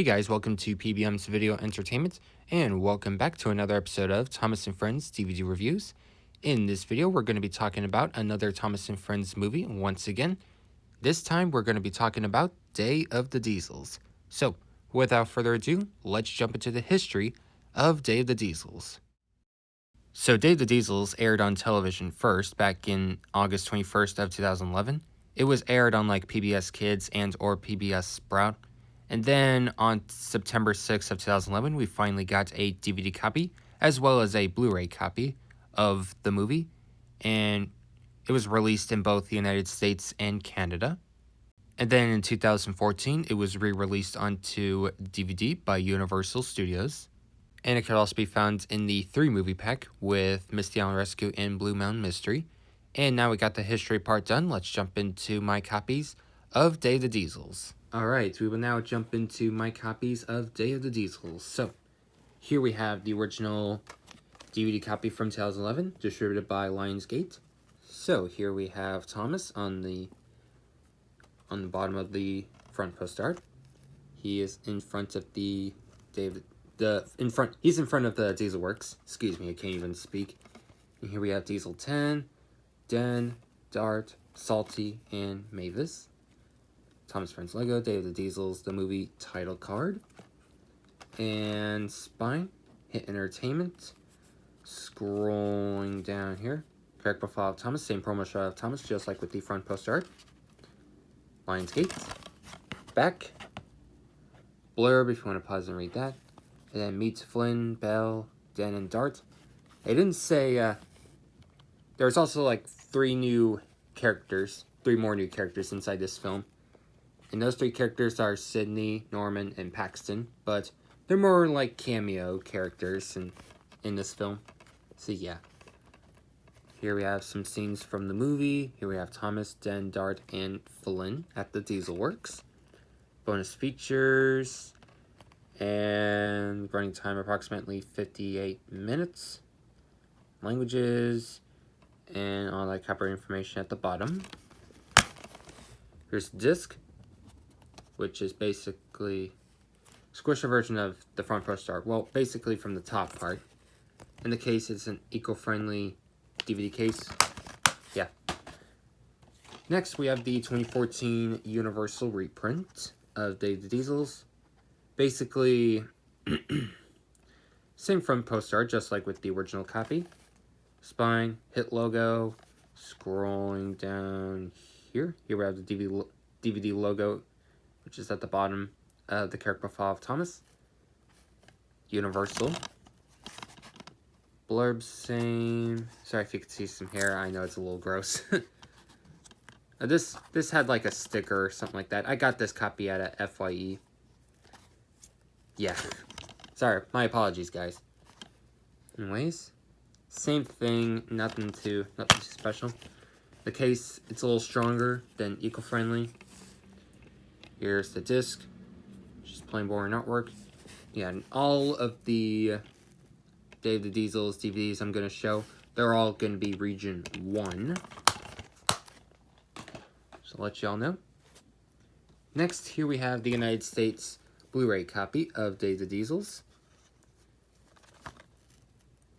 Hey guys, welcome to PBM's Video Entertainment, and welcome back to another episode of Thomas & Friends DVD Reviews. In this video, we're going to be talking about another Thomas & Friends movie once again. This time, we're going to be talking about Day of the Diesels. So, without further ado, let's jump into the history of Day of the Diesels. So, Day of the Diesels aired on television first back in August 21st of 2011. It was aired on like PBS Kids and or PBS Sprout. And then on September 6th of 2011, we finally got a DVD copy, as well as a Blu-ray copy of the movie. And it was released in both the United States and Canada. And then in 2014, it was re-released onto DVD by Universal Studios. And it could also be found in the 3-movie pack with Misty Island Rescue and Blue Mountain Mystery. And now we got the history part done, let's jump into my copies of Day of the Diesels. Alright, we will now jump into my copies of Day of the Diesels. So, here we have the original DVD copy from 2011, distributed by Lionsgate. So, here we have Thomas on the bottom of the front post art. He is in front of he's in front of the Diesel Works. Excuse me, I can't even speak. And here we have Diesel 10, Den, Dart, Salty, and Mavis. Thomas Friends Lego, Day of the Diesels, the movie title card. And Spine, Hit Entertainment. Scrolling down here. Correct profile of Thomas, same promo shot of Thomas, just like with the front post art. Lionsgate. Back. Blurb, if you want to pause and read that. And then meet Flynn, Belle, Den, and Dart. They didn't say, there's also like 3 more new characters inside this film. And those 3 characters are Sydney, Norman, and Paxton, but they're more like cameo characters in this film. So yeah. Here we have some scenes from the movie. Here we have Thomas, Den, Dart, and Flynn at the Diesel Works. Bonus features. And running time approximately 58 minutes. Languages. And all that copyright information at the bottom. Here's the disc, which is basically a squisher version of the front post art. Well, basically from the top part. In the case, it's an eco-friendly DVD case. Yeah. Next, we have the 2014 Universal reprint of Day of the Diesels. Basically, same front post art, just like with the original copy. Spine, Hit logo, scrolling down here. Here we have the DVD logo, which is at the bottom of the character profile of Thomas. Universal. Blurb same. Sorry if you could see some hair. I know it's a little gross. This had like a sticker or something like that. I got this copy at a FYE. Yeah. Sorry, my apologies, guys. Anyways, same thing. Nothing too special. The case, it's a little stronger than eco-friendly. Here's the disc. Just plain boring artwork. Yeah, and all of the Day of the Diesels DVDs I'm going to show, they're all going to be Region 1. So I'll let y'all know. Next, here we have the United States Blu-ray copy of Day of the Diesels.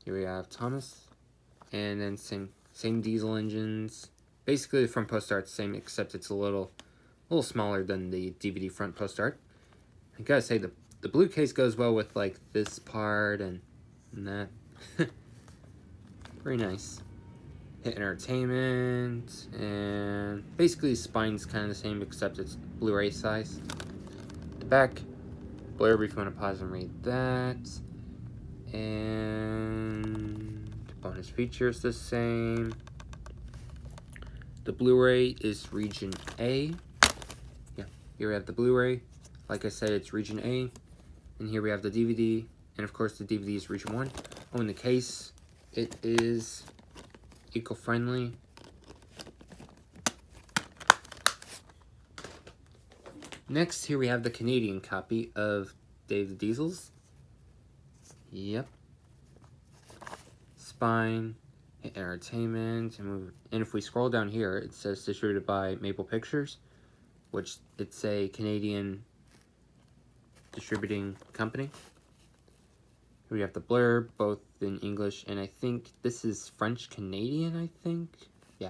Here we have Thomas. And then same diesel engines. Basically, the front post art's same, except it's a little smaller than the DVD front post art. I gotta say, the blue case goes well with, like, this part and that. Very nice. Hit Entertainment, and basically Spine's kind of the same, except it's Blu-ray size. The back, blurb if you want to pause and read that. And bonus features the same. The Blu-ray is Region A. Yeah, here we have the Blu-ray. Like I said, it's Region A. And here we have the DVD. And of course, the DVD is Region 1. Oh, in the case, it is eco-friendly. Next, here we have the Canadian copy of Day of the Diesels. Yep. Spine, Hit Entertainment, and if we scroll down here, it says distributed by Maple Pictures, which it's a Canadian distributing company. Here we have the blurb, both in English, and I think this is French-Canadian, I think? Yeah.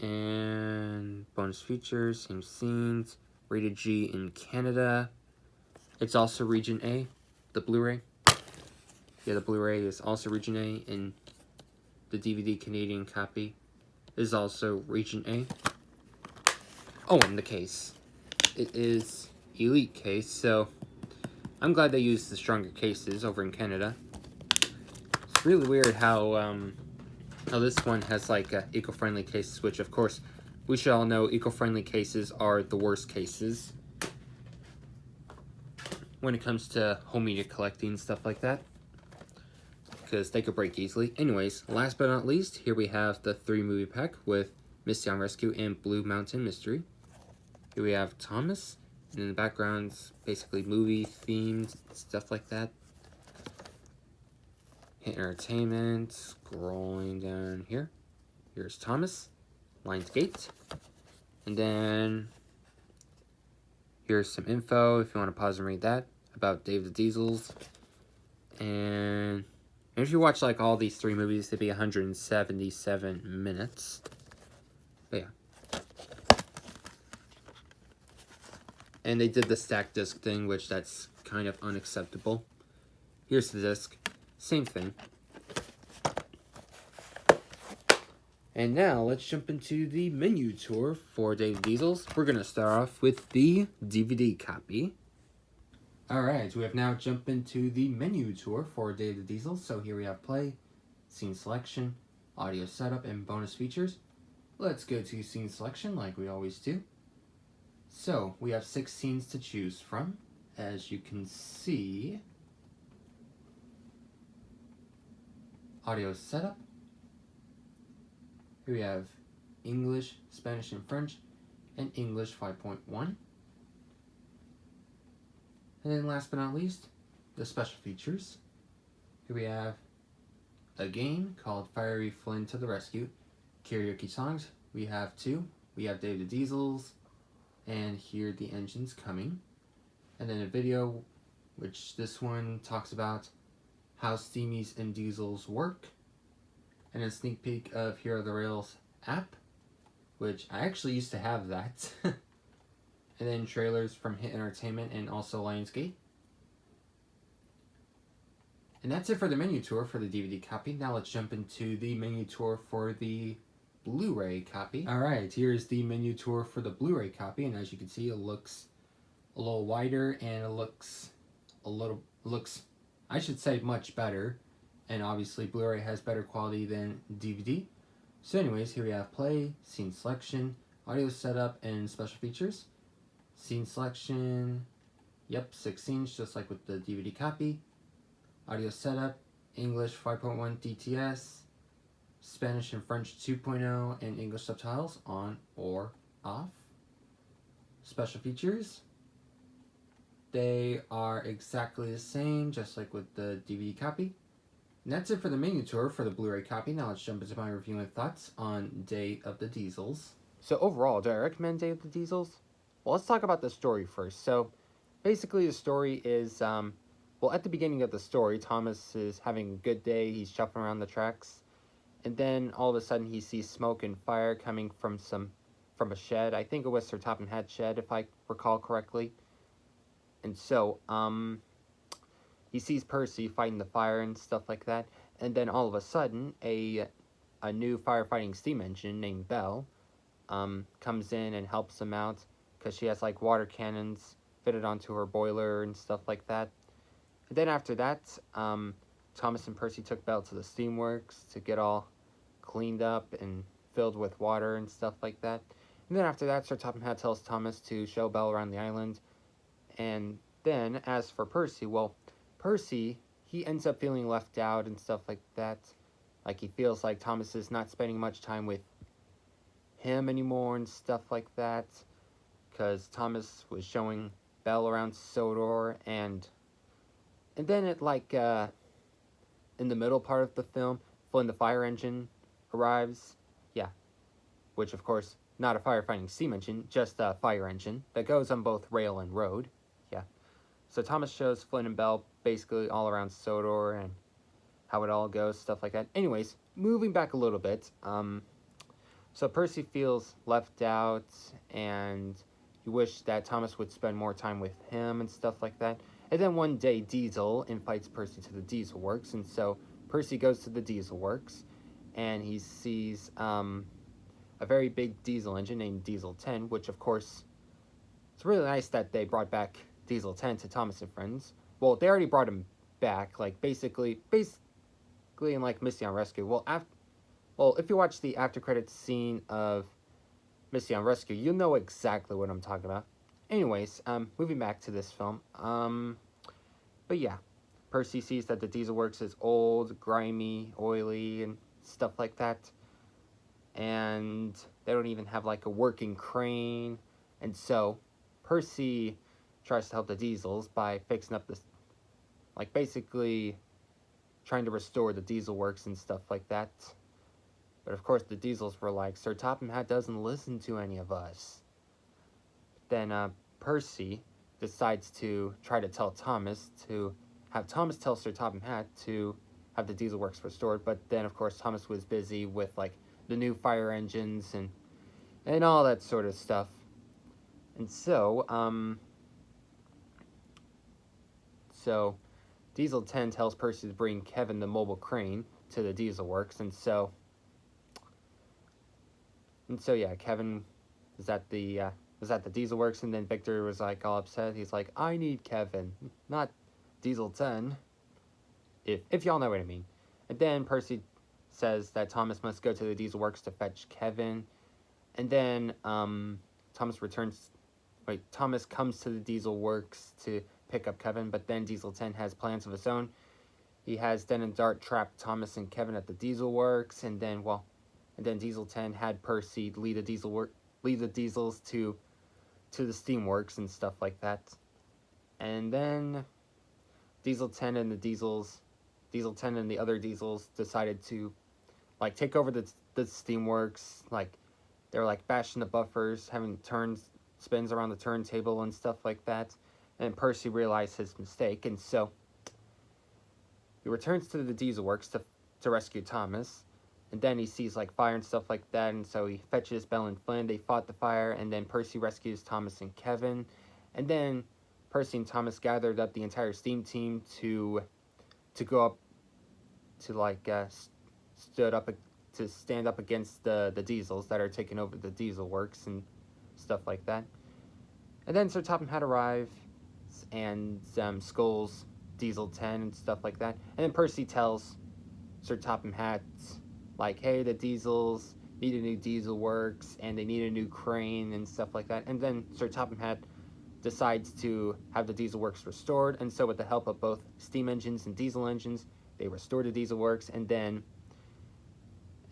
And bonus features, same scenes, rated G in Canada. It's also Region A, the Blu-ray. Yeah, the Blu-ray is also Region A, and the DVD Canadian copy is also Region A. Oh, and the case. It is Elite case, so I'm glad they used the stronger cases over in Canada. It's really weird how this one has like eco-friendly cases, which of course we should all know eco-friendly cases are the worst cases when it comes to home media collecting and stuff like that, because they could break easily. Anyways, last but not least, here we have the 3-movie pack with Misty on Rescue and Blue Mountain Mystery. Here we have Thomas, and in the background's basically movie themed stuff like that. Hit Entertainment, scrolling down here. Here's Thomas, Lionsgate, and then here's some info if you want to pause and read that about Dave the Diesels. And if you watch like all these 3 movies, they'd be 177 minutes. But yeah. And they did the stacked disc thing, which that's kind of unacceptable. Here's the disc. Same thing. And now let's jump into the menu tour for Dave Diesel's. We're going to start off with the DVD copy. Alright, we have now jumped into the menu tour for Dave the Diesel. So here we have play, scene selection, audio setup, and bonus features. Let's go to scene selection like we always do. So we have 6 scenes to choose from. As you can see, audio setup. Here we have English, Spanish, and French, and English 5.1. And then last but not least, the special features. Here we have a game called Fiery Flynn to the Rescue. Karaoke songs, we have 2. We have Dave the Diesel's, and Hear the Engines Coming. And then a video, which this one talks about how Steamies and Diesels work. And a sneak peek of Here Are the Rails app, which I actually used to have that. And then trailers from Hit Entertainment and also Lionsgate. And that's it for the menu tour for the DVD copy. Now let's jump into the menu tour for the Blu-ray copy. Alright, here's the menu tour for the Blu-ray copy, and as you can see, it looks a little wider, and it looks I should say much better. And obviously Blu-ray has better quality than DVD. So anyways, here we have play, scene selection, audio setup, and special features. Scene selection, yep, 6 scenes just like with the DVD copy. Audio setup, English 5.1 DTS, Spanish and French 2.0, and English subtitles on or off. Special features, they are exactly the same just like with the DVD copy. And that's it for the menu tour for the Blu-ray copy. Now let's jump into my review and thoughts on Day of the Diesels. So overall, do I recommend Day of the Diesels? Well, let's talk about the story first. So basically the story is, well, at the beginning of the story, Thomas is having a good day. He's jumping around the tracks. And then all of a sudden he sees smoke and fire coming from a shed. I think it was Sir Topham Hatt's shed, if I recall correctly. And so, he sees Percy fighting the fire and stuff like that, and then all of a sudden, a new firefighting steam engine named Belle comes in and helps him out, because she has like water cannons fitted onto her boiler and stuff like that. And then after that, Thomas and Percy took Belle to the steamworks to get all cleaned up and filled with water and stuff like that. And then after that, Sir Topham Hatt tells Thomas to show Belle around the island. And then, as for Percy, well, Percy, he ends up feeling left out and stuff like that. Like, he feels like Thomas is not spending much time with him anymore and stuff like that. Because Thomas was showing Belle around Sodor, and then it, like, in the middle part of the film, when the fire engine arrives, yeah. Which, of course, not a firefighting steam engine, just a fire engine that goes on both rail and road. Yeah. So Thomas shows Flynn and Belle basically all around Sodor and how it all goes, stuff like that. Anyways, moving back a little bit, so Percy feels left out, and he wished that Thomas would spend more time with him and stuff like that. And then one day, Diesel invites Percy to the Diesel Works, and so Percy goes to the Diesel Works, and he sees a very big diesel engine named Diesel 10, which of course, it's really nice that they brought back Diesel 10 to Thomas and Friends. Well, they already brought him back, like basically in like Misty on Rescue. Well, if you watch the after credits scene of Misty on Rescue, you'll know exactly what I'm talking about. Anyways, moving back to this film, but yeah, Percy sees that the Diesel Works is old, grimy, oily, and stuff like that, and they don't even have like a working crane, and so Percy tries to help the Diesels by fixing up this, like basically trying to restore the Diesel Works and stuff like that. But of course the Diesels were like, Sir Topham Hatt doesn't listen to any of us. Then Percy decides to try to tell Thomas to have Thomas tell Sir Topham Hatt to have the Diesel Works restored, but then of course Thomas was busy with like the new fire engines and all that sort of stuff. And so Diesel 10 tells Percy to bring Kevin the mobile crane to the Diesel Works, and so yeah, Kevin was at the Diesel Works, and then Victor was like all upset. He's like, I need Kevin, not Diesel 10. If y'all know what I mean. And then Percy says that Thomas must go to the Diesel Works to fetch Kevin, and then Thomas comes to the Diesel Works to pick up Kevin, but then Diesel 10 has plans of his own. He has Den and Dart trap Thomas and Kevin at the Diesel Works, and then Diesel 10 had Percy lead the Diesels to the Steam Works and stuff like that. And then Diesel 10 and the other Diesels decided to like take over the Steam Works. Like they're like bashing the buffers, having spins around the turntable and stuff like that. And Percy realized his mistake, and so he returns to the Diesel Works to rescue Thomas. And then he sees like fire and stuff like that, and so he fetches Belle and Flynn. They fought the fire, and then Percy rescues Thomas and Kevin. And then Percy and Thomas gathered up the entire steam team to go up to like stand up against the Diesels that are taking over the Diesel Works and stuff like that. And then Sir Topham Hatt arrives and scolds Diesel 10 and stuff like that. And then Percy tells Sir Topham Hatt, like, hey, the Diesels need a new Diesel Works, and they need a new crane and stuff like that. And then Sir Topham Hatt decides to have the Diesel Works restored, and so with the help of both steam engines and diesel engines, they restore the Diesel Works, and then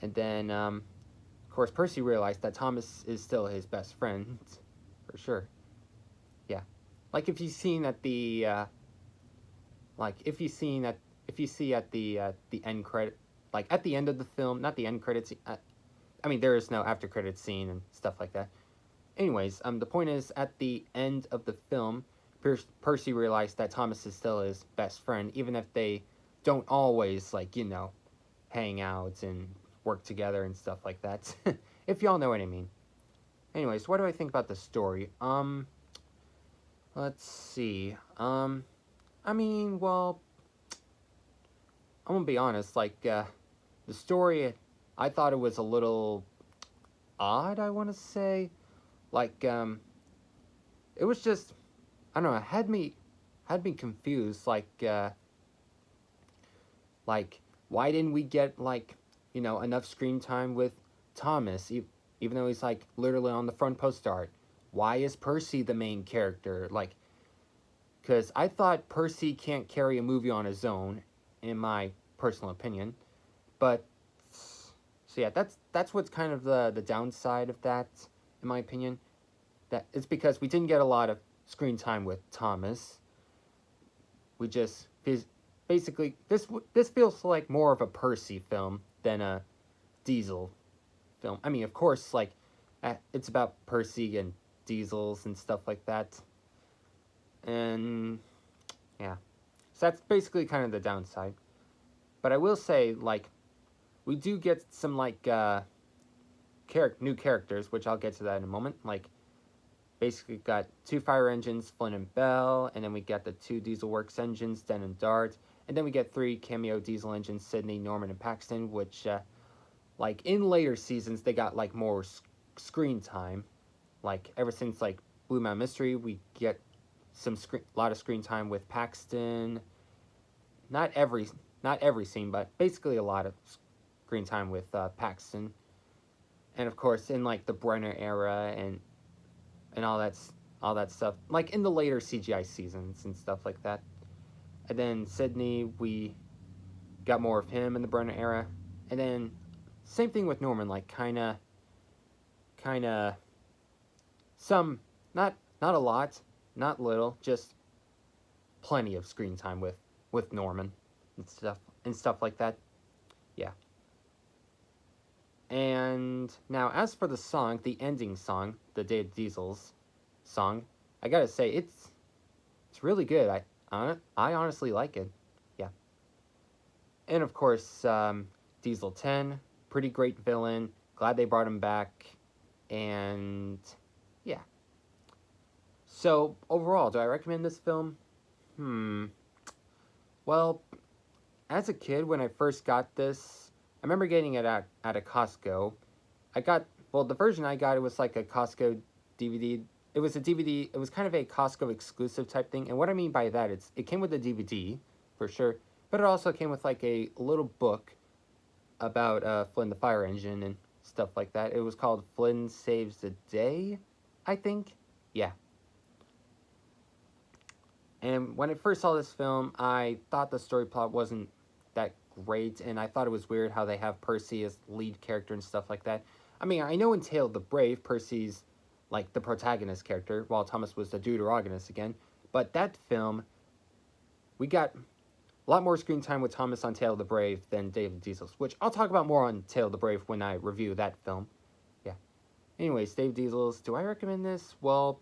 of course, Percy realized that Thomas is still his best friend, for sure. Yeah. Like, if you've seen at the, if you see at the end credit, like, at the end of the film, not the end credits, I mean, there is no after credits scene and stuff like that. Anyways, the point is, at the end of the film, Percy realized that Thomas is still his best friend, even if they don't always, like, you know, hang out and work together and stuff like that. If y'all know what I mean. Anyways, what do I think about the story? Let's see. I mean, well, I'm gonna be honest, like, the story, I thought it was a little odd, I want to say. Like, it was just, I don't know, it had me confused, like, why didn't we get, like, you know, enough screen time with Thomas, even though he's, like, literally on the front poster art? Why is Percy the main character? Like, because I thought Percy can't carry a movie on his own, in my personal opinion. But, so yeah, that's what's kind of the downside of that, in my opinion. That it's because we didn't get a lot of screen time with Thomas. We just, basically, this feels like more of a Percy film than a Diesel film. I mean, of course, like, It's about Percy and diesels and stuff like that. And yeah, so that's basically kind of the downside. But I will say, like, we do get some like new characters, which I'll get to that in a moment. Like, basically got two fire engines, Flynn and Bell, and then we got the two Diesel Works engines, Den and Dart, and then we get three cameo diesel engines, Sydney, Norman, and Paxton, which, like, in later seasons, they got, like, more screen time. Like, ever since, like, Blue Mountain Mystery, we get lot of screen time with Paxton. Not every, not every scene, but basically a lot of screen time with Paxton. And, of course, in, like, the Brenner era and all that stuff, like in the later CGI seasons and stuff like that. And then Sydney, we got more of him in the Brenner era, and then same thing with Norman, like kind of some, not a lot, not little, just plenty of screen time with Norman and stuff like that. Yeah. And now, as for the song, the ending song, the Day of Diesel's song, I gotta say it's really good. I honestly like it. Yeah. And of course, Diesel 10, pretty great villain. Glad they brought him back. And yeah. So overall, do I recommend this film? Well, as a kid, when I first got this, I remember getting it at a Costco. The version I got, it was like a Costco DVD. It was a DVD, it was kind of a Costco exclusive type thing. And what I mean by that, it came with a DVD, for sure. But it also came with like a little book about Flynn the Fire Engine and stuff like that. It was called Flynn Saves the Day, I think. Yeah. And when I first saw this film, I thought the story plot wasn't that great, and I thought it was weird how they have Percy as lead character and stuff like that. I mean, I know in Tale of the Brave, Percy's like the protagonist character, while Thomas was the deuteragonist again. But that film, we got a lot more screen time with Thomas on Tale of the Brave than David Diesel's, which I'll talk about more on Tale of the Brave when I review that film. Yeah. Anyways, Dave Diesel's, do I recommend this? Well,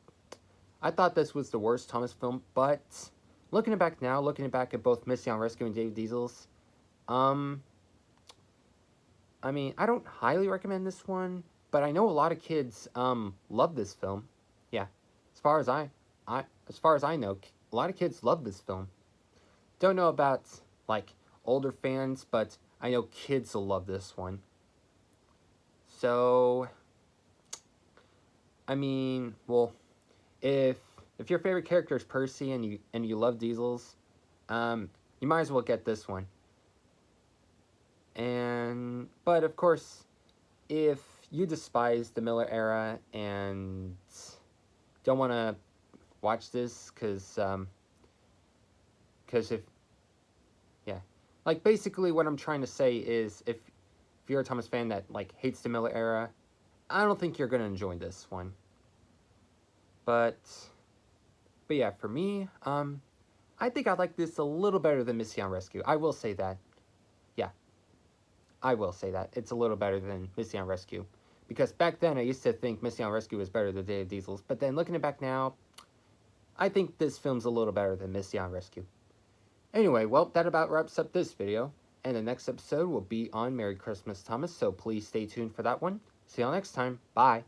I thought this was the worst Thomas film, but looking back now, looking back at both Missy on Rescue and Dave Diesel's, I mean, I don't highly recommend this one, but I know a lot of kids love this film. Yeah, as far as I know, a lot of kids love this film. Don't know about like older fans, but I know kids will love this one. So, I mean, well, if your favorite character is Percy and you love Diesels, you might as well get this one. But of course, if you despise the Miller era and don't want to watch this, because if yeah, like basically what I'm trying to say is if you're a Thomas fan that like hates the Miller era, I don't think you're gonna enjoy this one. But yeah, for me, I think I like this a little better than Missy on Rescue. I will say that. Yeah, I will say that. It's a little better than Missy on Rescue. Because back then, I used to think Missy on Rescue was better than Day of Diesel's. But then, looking back now, I think this film's a little better than Missy on Rescue. Anyway, well, that about wraps up this video. And the next episode will be on Merry Christmas, Thomas. So please stay tuned for that one. See y'all next time. Bye.